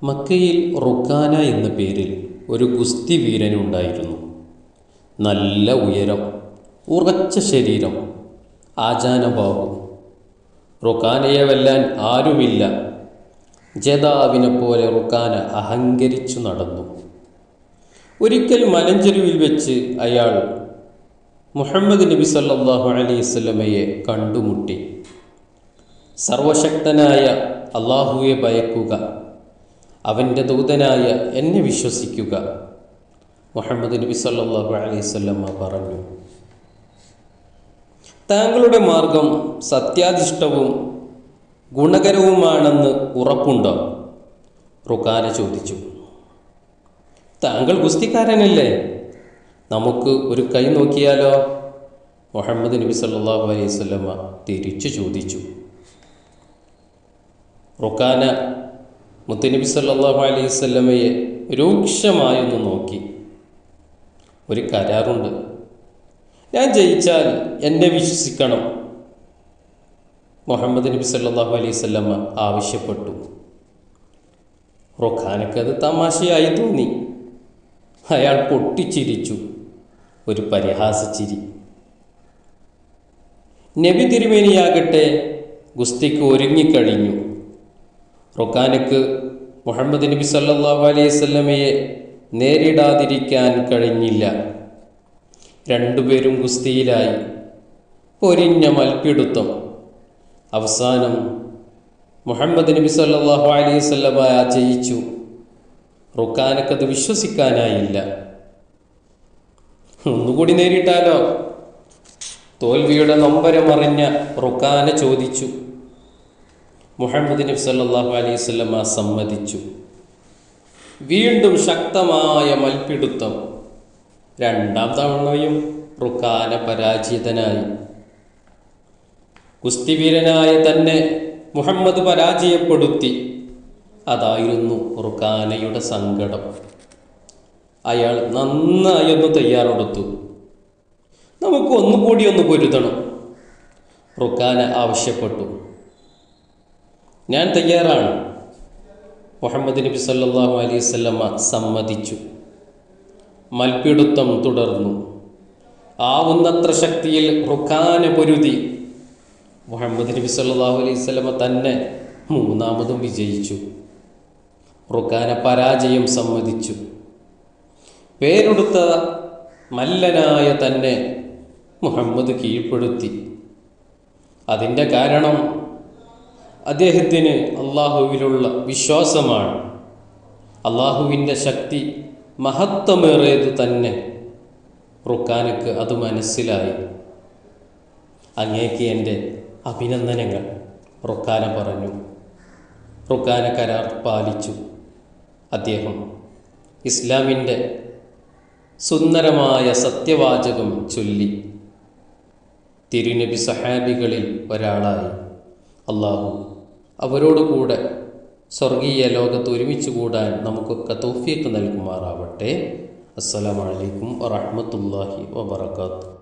മക്കയിൽ റുക്കാന എന്ന പേരിൽ ഒരു ഗുസ്തി വീരനുണ്ടായിരുന്നു. നല്ല ഉയരം, ഉറച്ച ശരീരം, ആജാനബാഹു. റുക്കാനയെ വെല്ലാൻ ആരുമില്ല. ജേതാവിനെ പോലെ റുക്കാന അഹങ്കരിച്ചു നടന്നു. ഒരിക്കൽ മലഞ്ചെരുവിൽ വെച്ച് അയാൾ മുഹമ്മദ് നബി സല്ലല്ലാഹു അലൈഹി വസല്ലമയെ കണ്ടുമുട്ടി. സർവശക്തനായ അള്ളാഹുവെ ഭയക്കുക, അവൻ്റെ ദൂതനായ എന്നെ വിശ്വസിക്കുക, മുഹമ്മദ് നബി സല്ലല്ലാഹു അലൈഹി വസല്ലമ പറഞ്ഞു. താങ്കളുടെ മാർഗം സത്യാധിഷ്ഠവും ഗുണകരവുമാണെന്ന് ഉറപ്പുണ്ടോ? റുക്കാന ചോദിച്ചു. താങ്കൾ ഗുസ്തിക്കാരനല്ലേ, നമുക്ക് ഒരു കൈ നോക്കിയാലോ? മുഹമ്മദ് നബി സല്ലല്ലാഹു അലൈഹി വസല്ലമ തിരിച്ചു ചോദിച്ചു. റുക്കാന മുത്തുനബി സല്ലല്ലാഹു അലൈഹി വസല്ലമയെ രൂക്ഷമായൊന്ന് നോക്കി. ഒരു കരാറുണ്ട്, ഞാൻ ജയിച്ചാൽ എന്നെ വിശ്വസിക്കണം, മുഹമ്മദ് നബി സല്ലല്ലാഹു അലൈഹി വസല്ലമ ആവശ്യപ്പെട്ടു. റുക്കാനക്കത് തമാശയായി തോന്നി. അയാൾ പൊട്ടിച്ചിരിച്ചു, ഒരു പരിഹാസച്ചിരി. നബി തിരുമേനിയാകട്ടെ ഗുസ്തിക്ക് ഒരുങ്ങിക്കഴിഞ്ഞു. റുക്കാനക്ക് മുഹമ്മദ് നബി സല്ലല്ലാഹു അലൈഹി വസല്ലമയെ നേരിടാതിരിക്കാൻ കഴിഞ്ഞില്ല. രണ്ടുപേരും ഗുസ്തിയിലായി. പൊരിഞ്ഞ മൽപ്പിടുത്തം. അവസാനം മുഹമ്മദ് നബി സല്ലല്ലാഹു അലൈഹി വസല്ലമ ജയിച്ചു. റുക്കാനക്കത് വിശ്വസിക്കാനായില്ല. ഒന്നുകൂടി നേരിട്ടാലോ? തോൽവിയുടെ നൊമ്പരമറിഞ്ഞ റുക്കാന ചോദിച്ചു. മുഹമ്മദ് നബി സല്ലല്ലാഹു അലൈഹി വസല്ലമ സമ്മതിച്ചു. വീണ്ടും ശക്തമായ മൽപ്പിടുത്തം. രണ്ടാം തവണയും റുക്കാന പരാജിതനായി. കുസ്തിവീരനായ തന്നെ മുഹമ്മദ് പരാജയപ്പെടുത്തി. അതായിരുന്നു റുക്കാനയുടെ സങ്കടം. അയാൾ നന്നായൊന്ന് തയ്യാറെടുത്തു. നമുക്ക് ഒന്നുകൂടി ഒന്ന് പൊരുതണം, റുക്കാന ആവശ്യപ്പെട്ടു. ഞാൻ തയ്യാറാണ്, മുഹമ്മദ് നബി സല്ലല്ലാഹു അലൈഹി വസല്ലമ സമ്മതിച്ചു. മൽപ്പിടുത്തം തുടർന്നു. ആവുന്നത്ര ശക്തിയിൽ റുക്കാന പൊരുതി. മുഹമ്മദ് നബി സല്ലല്ലാഹു അലൈഹി വസല്ലമ തന്നെ മൂന്നാമതും വിജയിച്ചു. റുക്കാന പരാജയം സമ്മതിച്ചു. പേരെടുത്ത മല്ലനായ തന്നെ മുഹമ്മദ് കീഴ്പ്പെടുത്തി. അതിൻ്റെ കാരണം അദ്ദേഹത്തിന് അള്ളാഹുവിലുള്ള വിശ്വാസമാണ്. അള്ളാഹുവിൻ്റെ ശക്തി മഹത്വമേറിയത് തന്നെ. റുക്കാനക്ക് അത് മനസ്സിലായി. അങ്ങേക്ക് എൻ്റെ അഭിനന്ദനങ്ങൾ, റുക്കാന പറഞ്ഞു. റുക്കാന കരാർ പാലിച്ചു. അദ്ദേഹം ഇസ്ലാമിൻ്റെ സുന്ദരമായ സത്യവാചകം ചൊല്ലി തിരുനബി സഹാബികളിൽ ഒരാളായി. അള്ളാഹു അവരോട് കൂടെ സ്വർഗീയ ലോകത്ത് ഒരുമിച്ച് കൂടാൻ നമുക്കൊക്കെ തൗഫീഖ് നൽകുമാറാവട്ടെ. അസ്സലാമു അലൈക്കും വറഹ്മത്തുള്ളാഹി വബറകാതുഹു.